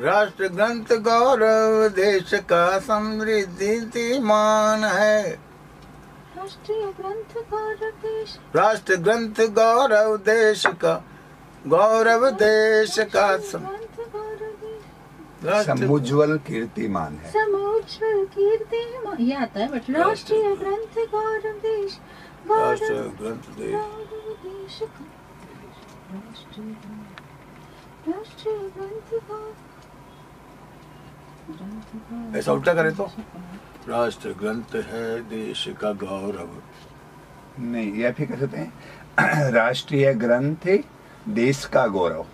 राष्ट्र ग्रंथ गौरव देश का समृद्धि मान है। राष्ट्रीय ग्रंथ गौरव देश, राष्ट्र ग्रंथ गौरव देश का, गौरव देश का समुज्वल कीर्तिमान है। समुज्वल कीर्तिमान ये आता है, बट राष्ट्रीय ग्रंथ गौरव देश, राष्ट्र ग्रंथ देश, राष्ट्रीय ग्रंथ गौरव। ऐसा उल्टा करें तो राष्ट्र ग्रंथ है देश का गौरव। नहीं, यह फिर कह सकते हैं राष्ट्रीय ग्रंथ देश का गौरव,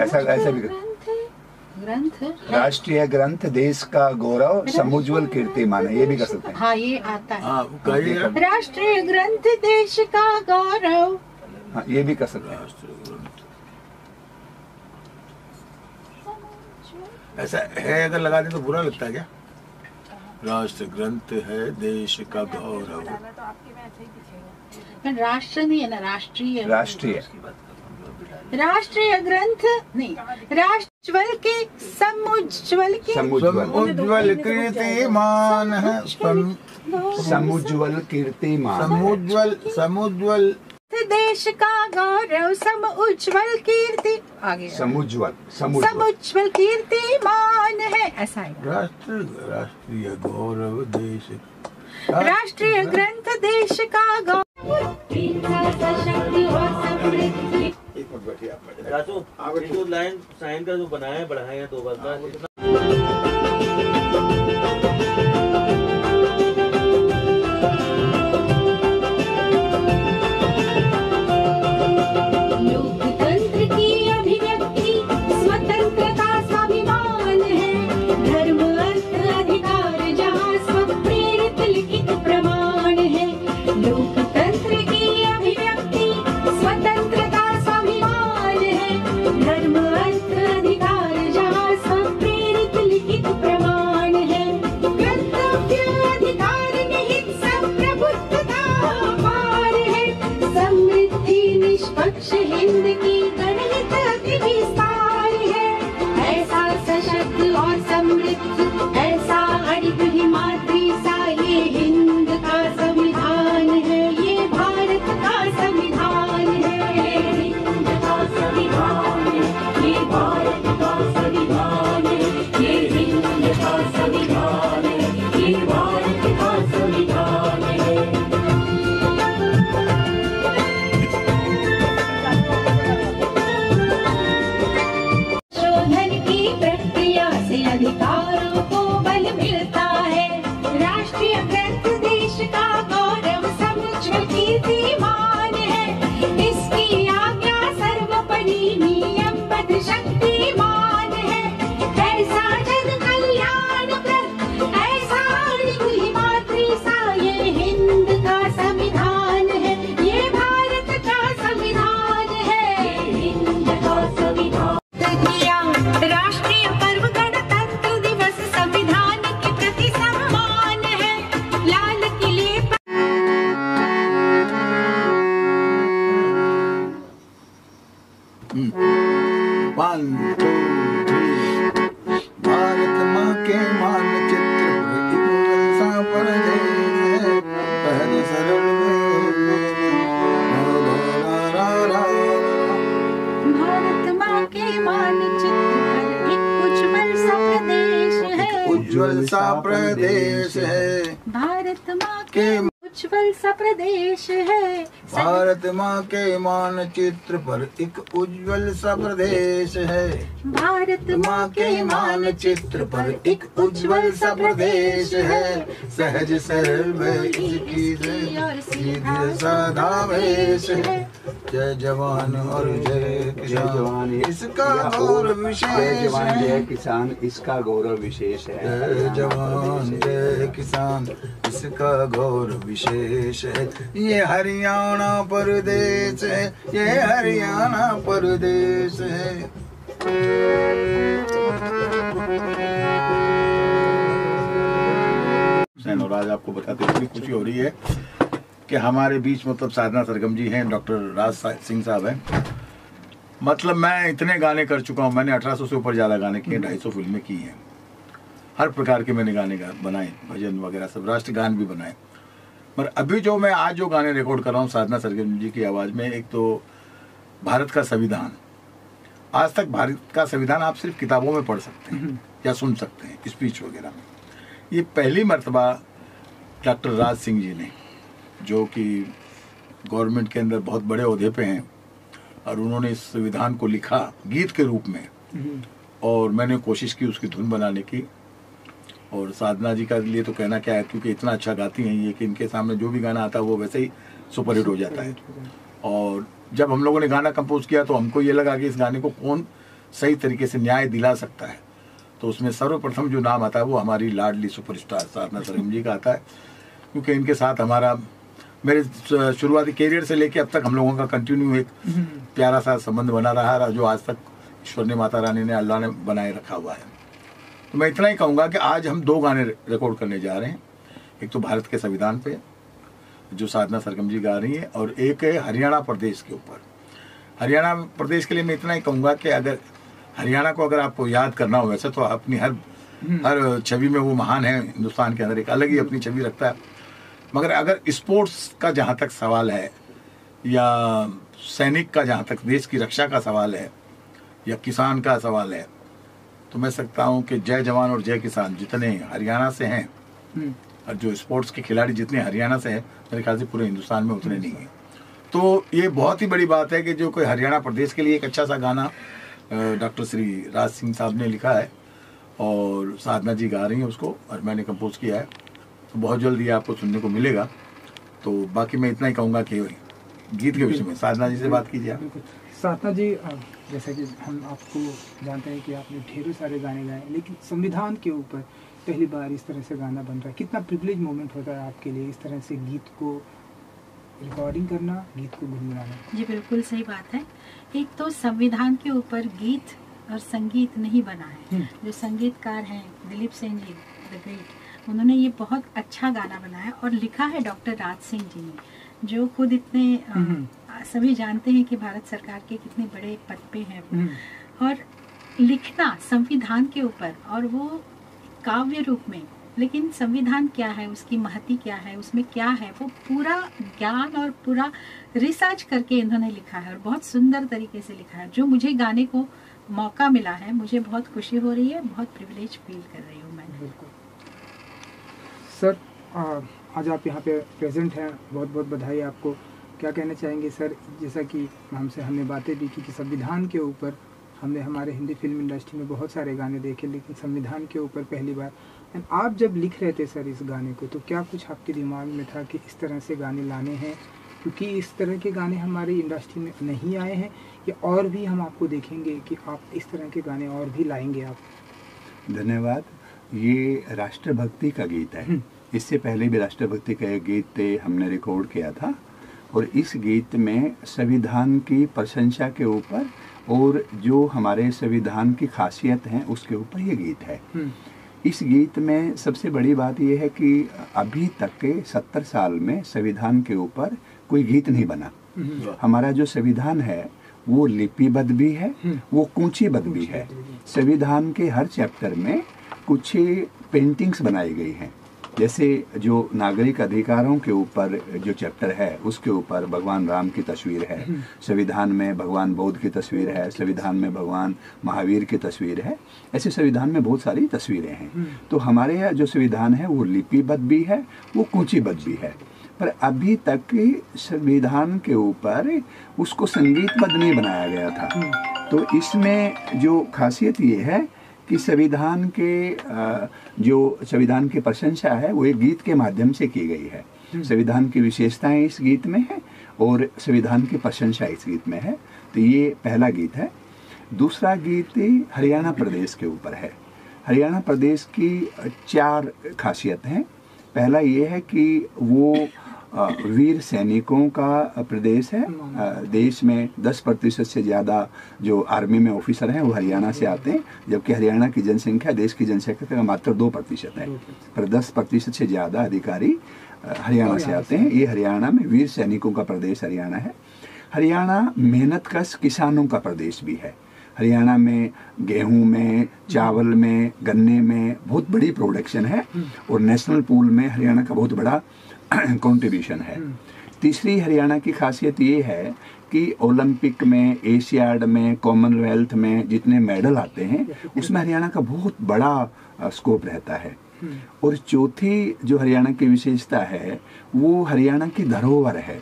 ऐसा भी ग्रंथ राष्ट्रीय ग्रंथ देश का गौरव समुज्वल कीर्तिमान है, ये भी कर सकते हैं। हाँ, ये आता है। हाँ, राष्ट्रीय ग्रंथ देश का गौरव, हाँ, ये भी कर सकते हैं। ऐसा है अगर लगा दे तो बुरा लगता है क्या? राष्ट्र ग्रंथ है देश का गौरव। राष्ट्र नहीं है ना, राष्ट्रीय। राष्ट्रीय राष्ट्रीय ग्रंथ नहीं, राष्ट्रज्वल के समुज्वल के समुज्वल कीर्तिमान है। समुज्वल कीर्तिमान, समुज्वल देश का गौरव, समुज्वल कीर्ति, आगे समुज्वल कीर्तिमान है, ऐसा है। राष्ट्रीय गौरव देश, राष्ट्रीय ग्रंथ देश का गौरव। राजू लाइन साइन का जो बनाया है बढ़ाया है 2 बार। अधिकारों को बल मिलता है। राष्ट्रीय ग्रंथ देश का गौरव, समुज्वल कीर्तिमान है। इसकी आज्ञा सर्वोपरि नियमबद्ध शक्तिमान है। ऐसा जन कल्याणप्रद, ऐसा अणिमुहि मातृसा, ये हिंद का संविधान है, ये भारत का संविधान है। हिंद का संविधान राष्ट्रीय पर्व गणतंत्र दिवस, संविधान के प्रति सम्मान है। लाल किले पर 1 2 3 भारत माँ के मानचित्र सा परदेश है, सहज सरल भारत माँ के मानचित्र पर एक उज्ज्वल सा प्रदेश है। उज्ज्वल सा प्रदेश है। भारत माँ के उज्ज्वल सा प्रदेश है। भारत माँ के मानचित्र पर एक उज्ज्वल सा प्रदेश है। भारत माँ के मानचित्र पर एक उज्ज्वल सा प्रदेश है। सहज सरल में इसकी सीधी साधा वेश है। जय जवान और जय किसान, इसका गौरव विशेष है। जय किसान, इसका गौरव विशेष है। जय जवान जय किसान, इसका गौरव विशेष है। ये हरियाणा प्रदेश है, ये हरियाणा प्रदेश है। और आज आपको बताते हुए बड़ी खुशी हो रही है कि हमारे बीच मतलब साधना सरगम जी हैं, डॉक्टर राज सिंह साहब हैं, मतलब मैं इतने गाने कर चुका हूँ, मैंने 1800 से ऊपर ज़्यादा गाने किए, 250 फिल्में की हैं, हर प्रकार के मैंने गाने बनाए, भजन वगैरह सब, राष्ट्रगान भी बनाए। पर अभी जो मैं आज जो गाने रिकॉर्ड कर रहा हूँ साधना सरगम जी की आवाज़ में, एक तो भारत का संविधान। आज तक भारत का संविधान आप सिर्फ किताबों में पढ़ सकते हैं या सुन सकते हैं, स्पीच वगैरह में। ये पहली मर्तबा डॉक्टर राज सिंह जी ने, जो कि गवर्नमेंट के अंदर बहुत बड़े ओहदे पे हैं, और उन्होंने इस संविधान को लिखा गीत के रूप में, और मैंने कोशिश की उसकी धुन बनाने की। और साधना जी का लिए तो कहना क्या है, क्योंकि इतना अच्छा गाती हैं ये कि इनके सामने जो भी गाना आता है वो वैसे ही सुपरहिट हो जाता है। और जब हम लोगों ने गाना कंपोज किया तो हमको ये लगा कि इस गाने को कौन सही तरीके से न्याय दिला सकता है, तो उसमें सर्वप्रथम जो नाम आता है वो हमारी लाडली सुपरस्टार साधना सरगम जी का आता है, क्योंकि इनके साथ हमारा मेरे शुरुआती कैरियर से लेके अब तक हम लोगों का कंटिन्यू एक प्यारा सा संबंध बना रहा है, जो आज तक ईश्वर ने, माता रानी ने, अल्लाह ने बनाए रखा हुआ है। तो मैं इतना ही कहूँगा कि आज हम 2 गाने रिकॉर्ड करने जा रहे हैं। एक तो भारत के संविधान पे जो साधना सरगम जी गा रही है, और एक है हरियाणा प्रदेश के ऊपर। हरियाणा प्रदेश के लिए मैं इतना ही कहूँगा कि अगर हरियाणा को अगर आपको याद करना हो, वैसे तो अपनी हर छवि में वो महान है, हिंदुस्तान के अंदर एक अलग ही अपनी छवि रखता है, मगर अगर स्पोर्ट्स का जहाँ तक सवाल है, या सैनिक का जहाँ तक देश की रक्षा का सवाल है, या किसान का सवाल है, तो मैं सकता हूँ कि जय जवान और जय किसान जितने हरियाणा से हैं, और जो स्पोर्ट्स के खिलाड़ी जितने हरियाणा से हैं, मेरे ख्याल से पूरे हिंदुस्तान में उतने नहीं हैं। तो ये बहुत ही बड़ी बात है कि जो कोई हरियाणा प्रदेश के लिए एक अच्छा सा गाना डॉक्टर श्री राज सिंह साहब ने लिखा है, और साधना जी गा रही हैं उसको, और मैंने कंपोज किया है। तो बहुत जल्द ये आपको सुनने को मिलेगा। तो बाकी मैं इतना ही कहूँगा कि गीत के विषय में साधना जी से बात कीजिए आप। साधना जी, जैसा कि हम आपको जानते हैं कि आपने ढेरों सारे गाने गाए, लेकिन संविधान के ऊपर पहली बार इस तरह से गाना बन रहा है, कितना प्रिविलेज मोमेंट होता है आपके लिए इस तरह से गीत को रिकॉर्डिंग करना, गीत को गुनगुनाना? जी बिल्कुल सही बात है। एक तो संविधान के ऊपर गीत और संगीत नहीं बना है। जो संगीतकार हैं दिलीप सेन जी द ग्रेट, उन्होंने ये बहुत अच्छा गाना बनाया और लिखा है डॉक्टर राज सिंह जी ने, जो खुद इतने सभी जानते हैं कि भारत सरकार के कितने बड़े पद पे हैं। और लिखना संविधान के ऊपर, और वो काव्य रूप में, लेकिन संविधान क्या है, उसकी महती क्या है, उसमें क्या है, वो पूरा ज्ञान और पूरा रिसर्च करके इन्होंने लिखा है, और बहुत सुंदर तरीके से लिखा है। जो मुझे गाने को मौका मिला है, मुझे बहुत खुशी हो रही है, बहुत प्रिविलेज फील कर रही हूँ मैं। बिल्कुल सर, आज आप यहाँ पे प्रेजेंट हैं, बहुत बहुत बधाई आपको। क्या कहना चाहेंगे सर, जैसा कि हमने बातें भी की कि संविधान के ऊपर हमने हमारे हिंदी फिल्म इंडस्ट्री में बहुत सारे गाने देखे, लेकिन संविधान के ऊपर पहली बार। आप जब लिख रहे थे सर इस गाने को, तो क्या कुछ आपके दिमाग में था कि इस तरह से गाने लाने हैं, क्योंकि इस तरह के गाने हमारी इंडस्ट्री में नहीं आए हैं, या और भी हम आपको देखेंगे कि आप इस तरह के गाने और भी लाएंगे आप? धन्यवाद। ये राष्ट्रभक्ति का गीत है। इससे पहले भी राष्ट्रभक्ति का एक गीत हमने रिकॉर्ड किया था, और इस गीत में संविधान की प्रशंसा के ऊपर और जो हमारे संविधान की खासियत है उसके ऊपर ये गीत है। इस गीत में सबसे बड़ी बात यह है कि अभी तक के 70 साल में संविधान के ऊपर कोई गीत नहीं बना। हमारा जो संविधान है वो लिपिबद्ध भी है, वो कूंचीबद्ध भी है। संविधान के हर चैप्टर में कुछ पेंटिंग्स बनाई गई हैं। जैसे जो नागरिक अधिकारों के ऊपर जो चैप्टर है उसके ऊपर भगवान राम की तस्वीर है, संविधान में भगवान बौद्ध की तस्वीर है, संविधान में भगवान महावीर की तस्वीर है। ऐसे संविधान में बहुत सारी तस्वीरें हैं। तो हमारे यहाँ जो संविधान है वो लिपिबद्ध भी है, वो कूंचीबद्ध भी है। पर अभी तक संविधान के ऊपर उसको संगीतबद्ध नहीं बनाया गया था। तो इसमें जो खासियत ये है कि संविधान की प्रशंसा है वो एक गीत के माध्यम से की गई है। संविधान की विशेषताएं इस गीत में है और संविधान की प्रशंसा इस गीत में है। तो ये पहला गीत है। दूसरा गीत हरियाणा प्रदेश के ऊपर है। हरियाणा प्रदेश की 4 खासियत हैं। पहला ये है कि वो वीर सैनिकों का प्रदेश है। देश में 10% से ज़्यादा जो आर्मी में ऑफिसर हैं वो हरियाणा से आते हैं, जबकि हरियाणा की जनसंख्या देश की जनसंख्या का मात्र 2% है, पर 10% से ज़्यादा अधिकारी हरियाणा से आते हैं। ये हरियाणा में वीर सैनिकों का प्रदेश हरियाणा है। हरियाणा मेहनतकश किसानों का प्रदेश भी है। हरियाणा में गेहूं में, चावल में, गन्ने में बहुत बड़ी प्रोडक्शन है और नेशनल पूल में हरियाणा का बहुत बड़ा कंट्रीब्यूशन है। तीसरी हरियाणा की खासियत ये है कि ओलंपिक में, एशियाड में, कॉमनवेल्थ में जितने मेडल आते हैं उसमें हरियाणा का बहुत बड़ा स्कोप रहता है। और चौथी जो हरियाणा की विशेषता है वो हरियाणा की धरोहर है।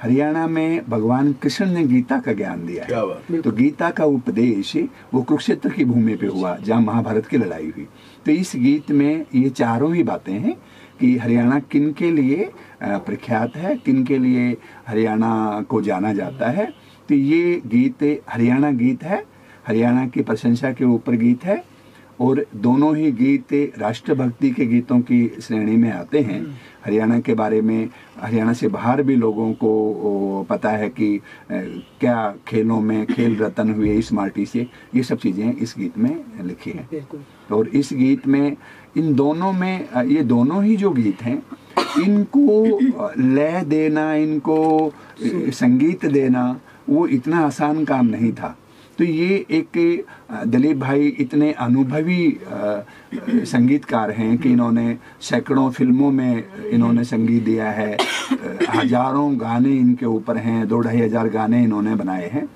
हरियाणा में भगवान कृष्ण ने गीता का ज्ञान दिया है। तो गीता का उपदेश वो कुरुक्षेत्र की भूमि पे हुआ जहाँ महाभारत की लड़ाई हुई। तो इस गीत में ये चारों ही बातें हैं कि हरियाणा किन के लिए प्रख्यात है, किन के लिए हरियाणा को जाना जाता है। तो ये गीत हरियाणा गीत है, हरियाणा की प्रशंसा के ऊपर गीत है और दोनों ही गीत राष्ट्रभक्ति के गीतों की श्रेणी में आते हैं। हरियाणा के बारे में हरियाणा से बाहर भी लोगों को पता है कि क्या खेलों में खेल रत्न हुए इस माटी से, ये सब चीज़ें इस गीत में लिखी हैं। और इस गीत में इन दोनों में ये दोनों ही जो गीत हैं इनको लय देना, इनको संगीत देना वो इतना आसान काम नहीं था। तो ये एक दिलीप भाई इतने अनुभवी संगीतकार हैं कि इन्होंने सैकड़ों फिल्मों में इन्होंने संगीत दिया है, हजारों गाने इनके ऊपर हैं, 2-2,500 गाने इन्होंने बनाए हैं।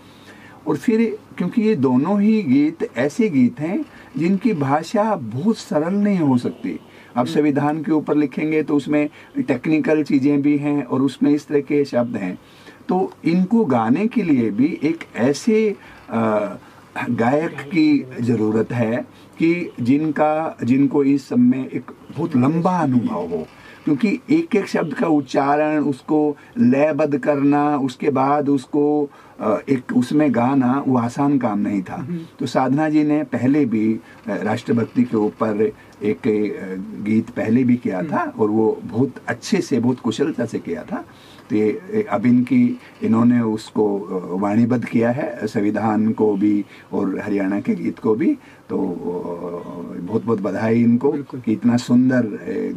और फिर क्योंकि ये दोनों ही गीत ऐसे गीत हैं जिनकी भाषा बहुत सरल नहीं हो सकती। अब संविधान के ऊपर लिखेंगे तो उसमें टेक्निकल चीज़ें भी हैं और उसमें इस तरह के शब्द हैं। तो इनको गाने के लिए भी एक ऐसे गायक की ज़रूरत है कि जिनको इस सब में एक बहुत लंबा अनुभव हो, क्योंकि एक एक शब्द का उच्चारण, उसको लयबद्ध करना, उसके बाद उसको एक उसमें गाना वो आसान काम नहीं था। तो साधना जी ने पहले भी राष्ट्रभक्ति के ऊपर एक गीत पहले भी किया था और वो बहुत अच्छे से, बहुत कुशलता से किया था। तो ये अब इन्होंने उसको वाणीबद्ध किया है, संविधान को भी और हरियाणा के गीत को भी। तो बहुत बहुत बधाई इनको कि इतना सुंदर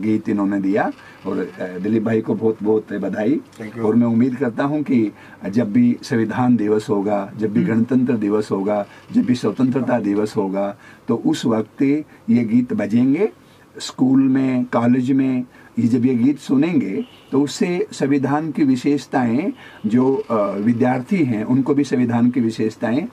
गीत इन्होंने दिया और दिलीप भाई को बहुत बहुत बधाई। और मैं उम्मीद करता हूं कि जब भी संविधान दिवस होगा, जब भी गणतंत्र दिवस होगा, जब भी स्वतंत्रता दिवस होगा, तो उस वक्त ये गीत बजेंगे स्कूल में, कॉलेज में। ये जब ये गीत सुनेंगे तो उससे संविधान की विशेषताएं, जो विद्यार्थी हैं उनको भी संविधान की विशेषताएं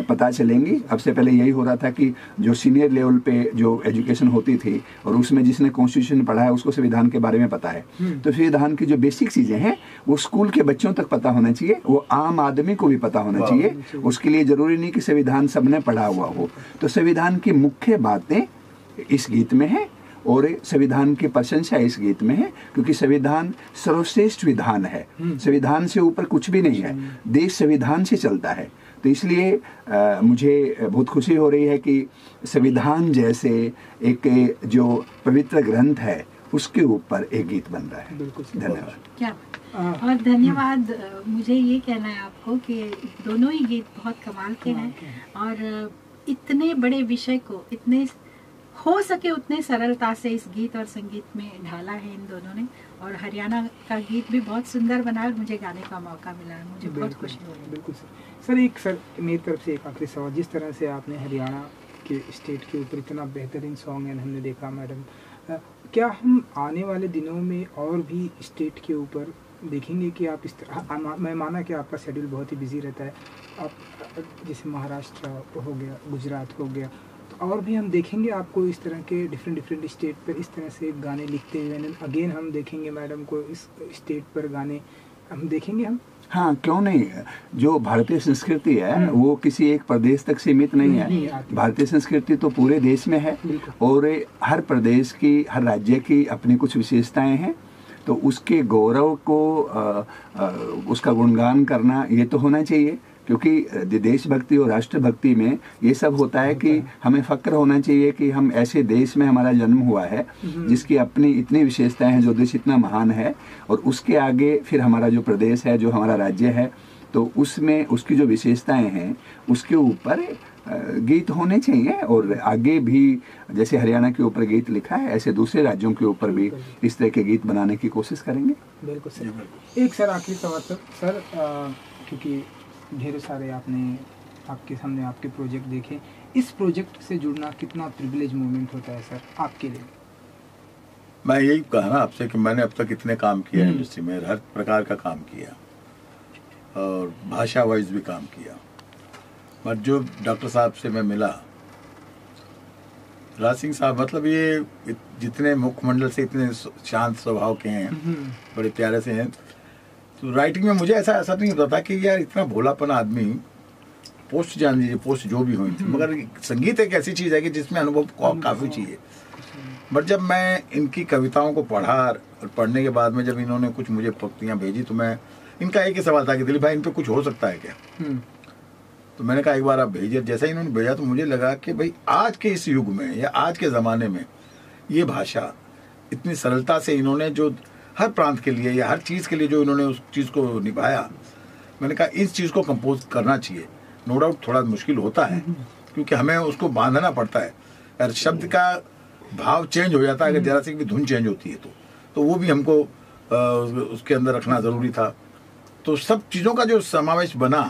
पता चलेंगी। अब से पहले यही हो रहा था कि जो सीनियर लेवल पे जो एजुकेशन होती थी और उसमें जिसने कॉन्स्टिट्यूशन पढ़ा है उसको संविधान के बारे में पता है। तो संविधान की जो बेसिक चीज़ें हैं वो स्कूल के बच्चों तक पता होना चाहिए, वो आम आदमी को भी पता होना चाहिए। उसके लिए ज़रूरी नहीं कि संविधान सबने पढ़ा हुआ हो। तो संविधान की मुख्य बातें इस गीत में है और संविधान की प्रशंसा इस गीत में है, क्योंकि संविधान सर्वश्रेष्ठ विधान है। संविधान से ऊपर कुछ भी नहीं है, देश संविधान से चलता है। तो इसलिए मुझे बहुत खुशी हो रही है कि संविधान जैसे एक जो पवित्र ग्रंथ है उसके ऊपर एक गीत बन रहा है। धन्यवाद। क्या और धन्यवाद। मुझे ये कहना है आपको कि दोनों ही गीत बहुत कमाल के हैं और इतने बड़े विषय को इतने हो सके उतने सरलता से इस गीत और संगीत में ढाला है इन दोनों ने। और हरियाणा का गीत भी बहुत सुंदर बना और मुझे गाने का मौका मिला है, मुझे बहुत खुशी हो रही है। बिल्कुल सर मेरी तरफ से एक आखिरी सवाल। जिस तरह से आपने हरियाणा के स्टेट के ऊपर इतना बेहतरीन सॉन्ग है हमने देखा मैडम, क्या हम आने वाले दिनों में और भी स्टेट के ऊपर देखेंगे कि आप इस तरह, मैं माना कि आपका शेड्यूल बहुत ही बिजी रहता है, आप जैसे महाराष्ट्र हो गया, गुजरात हो गया, तो और भी हम देखेंगे आपको इस तरह के डिफरेंट स्टेट पर इस तरह से गाने लिखते हुए? अगेन हम देखेंगे मैडम को इस स्टेट पर गाने हम देखेंगे हम? हाँ, क्यों नहीं। जो भारतीय संस्कृति है वो किसी एक प्रदेश तक सीमित नहीं है। भारतीय संस्कृति तो पूरे देश में है और हर प्रदेश की, हर राज्य की अपनी कुछ विशेषताएं हैं। तो उसके गौरव को उसका गुणगान करना ये तो होना चाहिए, क्योंकि देशभक्ति और राष्ट्रभक्ति में ये सब होता है कि हमें फक्र होना चाहिए कि हम ऐसे देश में हमारा जन्म हुआ है जिसकी अपनी इतनी विशेषताएं हैं, जो देश इतना महान है। और उसके आगे फिर हमारा जो प्रदेश है, जो हमारा राज्य है, तो उसमें उसकी जो विशेषताएं हैं उसके ऊपर गीत होने चाहिए। और आगे भी जैसे हरियाणा के ऊपर गीत लिखा है, ऐसे दूसरे राज्यों के ऊपर भी इस तरह के गीत बनाने की कोशिश करेंगे। बिल्कुल सर। एक सर आखिरी सवाल सर, क्योंकि ढेरों सारे आपके सामने आपके प्रोजेक्ट देखे, इस प्रोजेक्ट से जुड़ना कितना प्रिविलेज मोमेंट होता है सर आपके लिए? मैं यही कहा ना आपसे कि मैंने अब तक इतने काम किया इंडस्ट्री में, हर प्रकार का काम किया और भाषा वाइज भी काम किया। बट जो डॉक्टर साहब से मैं मिला, राज सिंह साहब मतलब ये जितने मुखमंडल से इतने शांत स्वभाव के हैं, बड़े प्यारे से हैं। तो राइटिंग में मुझे ऐसा नहीं होता था कि यार इतना भोलापन आदमी, पोस्ट जान लीजिए, पोस्ट जो भी हुई थी, मगर संगीत एक ऐसी चीज़ है कि जिसमें अनुभव काफ़ी चाहिए। बट जब मैं इनकी कविताओं को पढ़ा और पढ़ने के बाद में जब इन्होंने कुछ मुझे पंक्तियाँ भेजी, तो मैं इनका एक ही सवाल था कि दिलीप भाई इन पे कुछ हो सकता है क्या? तो मैंने कहा एक बार आप भेजिए। जैसा इन्होंने भेजा तो मुझे लगा कि भाई आज के इस युग में या आज के ज़माने में ये भाषा इतनी सरलता से इन्होंने जो हर प्रांत के लिए या हर चीज़ के लिए जो इन्होंने उस चीज़ को निभाया, मैंने कहा इस चीज़ को कंपोज करना चाहिए। नो डाउट थोड़ा मुश्किल होता है क्योंकि हमें उसको बांधना पड़ता है, अगर शब्द का भाव चेंज हो जाता है, अगर जरा सी भी धुन चेंज होती है तो वो भी हमको उसके अंदर रखना ज़रूरी था। तो सब चीज़ों का जो समावेश बना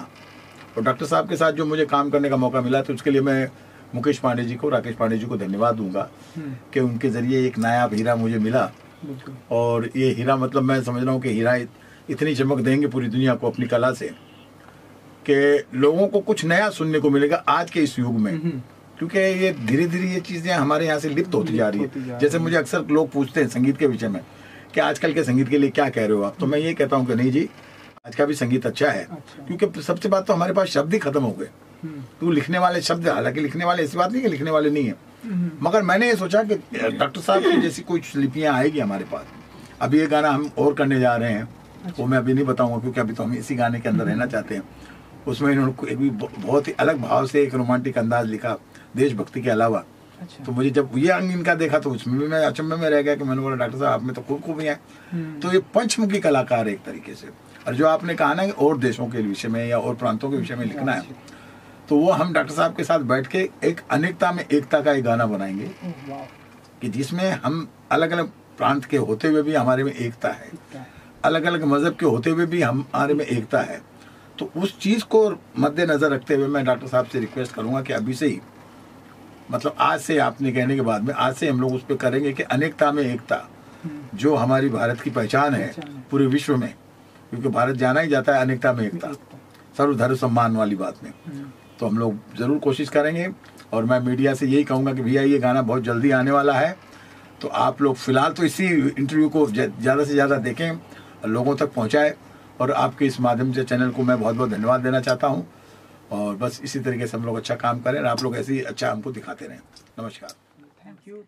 और डॉक्टर साहब के साथ जो मुझे काम करने का मौका मिला, तो उसके लिए मैं मुकेश पांडे जी को, राकेश पांडे जी को धन्यवाद दूंगा कि उनके ज़रिए एक नायाब हीरा मुझे मिला। और ये हीरा मतलब मैं समझ रहा हूँ कि हीरा इतनी चमक देंगे पूरी दुनिया को अपनी कला से कि लोगों को कुछ नया सुनने को मिलेगा आज के इस युग में, क्योंकि ये धीरे धीरे ये चीज़ें हमारे यहाँ से लिप्त होती जा रही है। जैसे मुझे अक्सर लोग पूछते हैं संगीत के विषय में कि आजकल के संगीत के लिए क्या कह रहे हो आप, तो मैं ये कहता हूँ कि नहीं जी, आज का भी संगीत अच्छा है, क्योंकि सबसे बात तो हमारे पास शब्द ही खत्म हो गए। तो लिखने वाले शब्द, हालांकि लिखने वाले ऐसी बात नहीं कि लिखने वाले नहीं है, मगर मैंने ये सोचा कि डॉक्टर साहब की जैसी कुछ लिपियाँ आएगी हमारे पास। अभी ये गाना हम और करने जा रहे हैं, वो मैं अभी नहीं बताऊंगा क्योंकि अभी तो हम इसी गाने के अंदर रहना चाहते हैं। उसमें इन्होंने एक भी बहुत ही अलग भाव से एक रोमांटिक अंदाज लिखा देशभक्ति के अलावा। तो मुझे जब ये अंग इनका देखा तो उसमें भी मैं अचंभे में रह गया कि मैंने बोला डॉक्टर साहब आप में तो खूब खूबियाँ हैं। तो ये पंचमुखी कलाकार है एक तरीके से। और जो आपने कहा ना कि और देशों के विषय में या और प्रांतों के विषय में लिखना है, तो वो हम डॉक्टर साहब के साथ बैठ के एक अनेकता में एकता का एक गाना बनाएंगे कि जिसमें हम अलग अलग प्रांत के होते हुए भी हमारे में एकता है, अलग अलग मजहब के होते हुए भी हमारे में एकता है। तो उस चीज़ को मद्देनजर रखते हुए मैं डॉक्टर साहब से रिक्वेस्ट करूंगा कि अभी से ही, मतलब आज से आपने कहने के बाद में आज से हम लोग उस पर करेंगे कि अनेकता में एकता, जो हमारी भारत की पहचान है पूरे विश्व में, क्योंकि भारत जाना ही जाता है अनेकता में एकता, सर्वधर्म सम्मान वाली बात में। तो हम लोग ज़रूर कोशिश करेंगे। और मैं मीडिया से यही कहूँगा कि भैया ये गाना बहुत जल्दी आने वाला है, तो आप लोग फिलहाल तो इसी इंटरव्यू को ज़्यादा से ज़्यादा देखें, लोगों तक पहुँचाएं। और आपके इस माध्यम से चैनल को मैं बहुत बहुत धन्यवाद देना चाहता हूँ। और बस इसी तरीके से हम लोग अच्छा काम करें और आप लोग ऐसे ही अच्छा हमको दिखाते रहें। नमस्कार। Thank you.